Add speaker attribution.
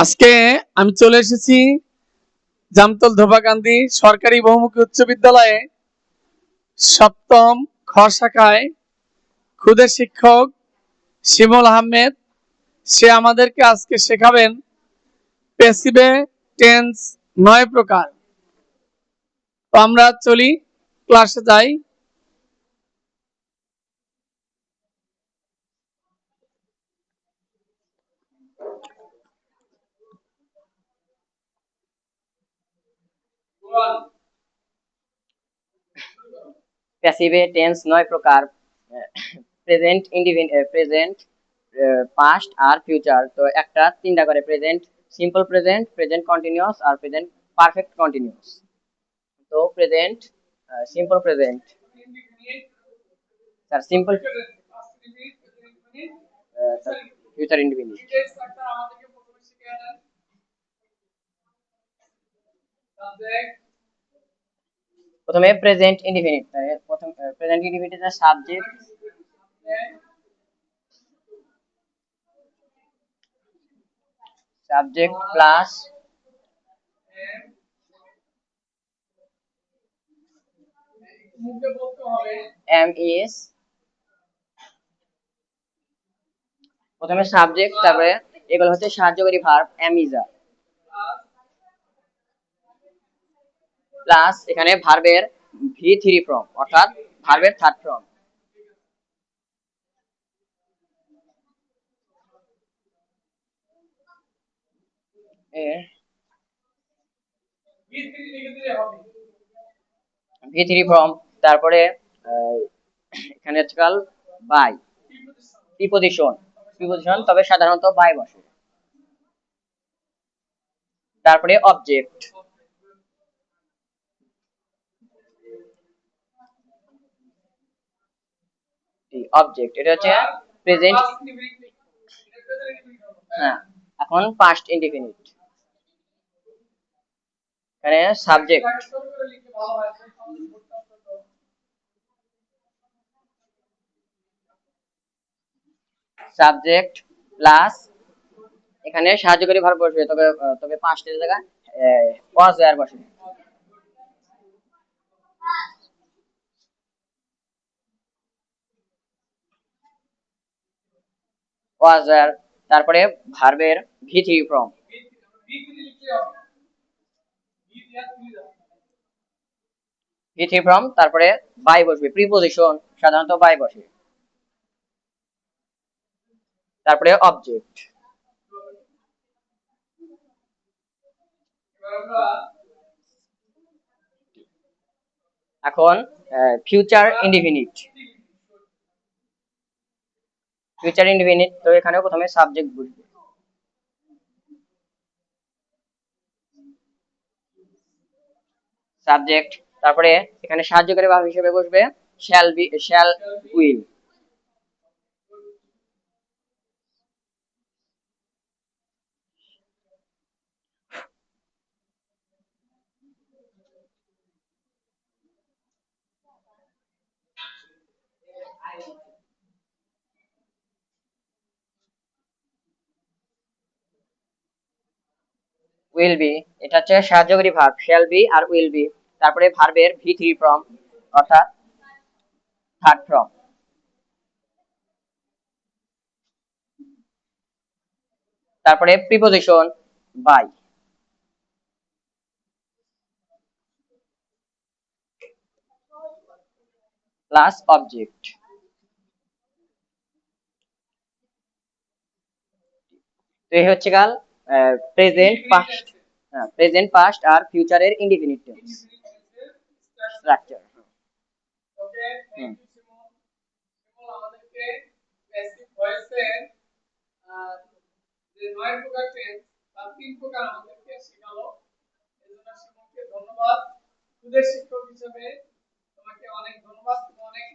Speaker 1: আজকে আমি চলে এসেছি জামতল ধোবাকান্দি সরকারি বহুমুখী উচ্চ বিদ্যালয়ে সপ্তম খ শাখায় খুদে শিক্ষক শিমুল আহমেদ। সে আমাদেরকে আজকে শেখাবেন প্যাসিভে টেন্স 9 প্রকার। তো আমরা চলি, ক্লাসে যাই।
Speaker 2: প্যাসিভে টেন্স 9 প্রকার: প্রেজেন্ট, প্রেজেন্ট, পাস্ট আর ফিউচার। তো একটা তিনটা করে: present simple, present present continuous আর প্রেজেন্ট পারফেক্ট কন্টিনিউয়াস। তো present simple present, sir simple, future indefinite. প্রথমে প্রেজেন্ট ইনডিফিনিট। প্রথম প্রেজেন্ট ইনডিফিনিট এর সাবজেক্ট প্লাস এম ইজ। প্রথমে সাবজেক্ট, তারপরে এগুলো হচ্ছে সাহায্যকারী verb am is are, plus এখানে ভার্বের V3 ফর্ম অর্থাৎ ভার্বের থার্ড ফর্ম। V3 ফর্ম, তারপরে এখানে হচ্ছে কাল বাই প্রিপজিশন, তবে সাধারণত বাই বসে। তারপরে অবজেক্ট, এটা হচ্ছে প্রেজেন্ট। হ্যাঁ, এখন পাস্ট ইনডিফিনিট। এখানে সাবজেক্ট প্লাস এখানে সাহায্যকারী ভার্ব বসবে, তবে পাস্টের জায়গায় ওয়াজ ওয়্যার বসবে। ওয়াজ ওয়্যার, তারপরে ভার্বের V3 ফর্ম, V3 ফর্ম, তারপরে বাই বসবে, প্রিপজিশন সাধারণত বাই বসে। তারপরে অবজেক্ট। এখন ফিউচার ইনডিফিনিট। তো এখানেও প্রথমে সাবজেক্ট বসবে, সাবজেক্ট, তারপরে এখানে সাহায্যকারী ভার্ব হিসেবে বসবে shall be, shall, will. Will be, এটা হচ্ছে সাহায্যকারী ভার্ব শ্যাল বি আর উইল বি। তারপরে ভার্বের V3 ফর্ম অর্থাৎ থার্ড ফর্ম। তারপরে প্রিপজিশন বাই, প্লাস অবজেক্ট। তো এই হচ্ছে কাল প্রেজেন্ট পাস্ট আর ফিউচারের ইনডিফিনিট টেন্স স্ট্রাকচার। আমাদেরকে প্যাসিভ ভয়েসের যে 9 প্রকার টেন্স তার 3 প্রকার আমাদেরকে শেখালো। এজন্য শিক্ষককে ধন্যবাদ। খুদে শিক্ষক হিসেবে তোমাকে অনেক ধন্যবাদ, অনেক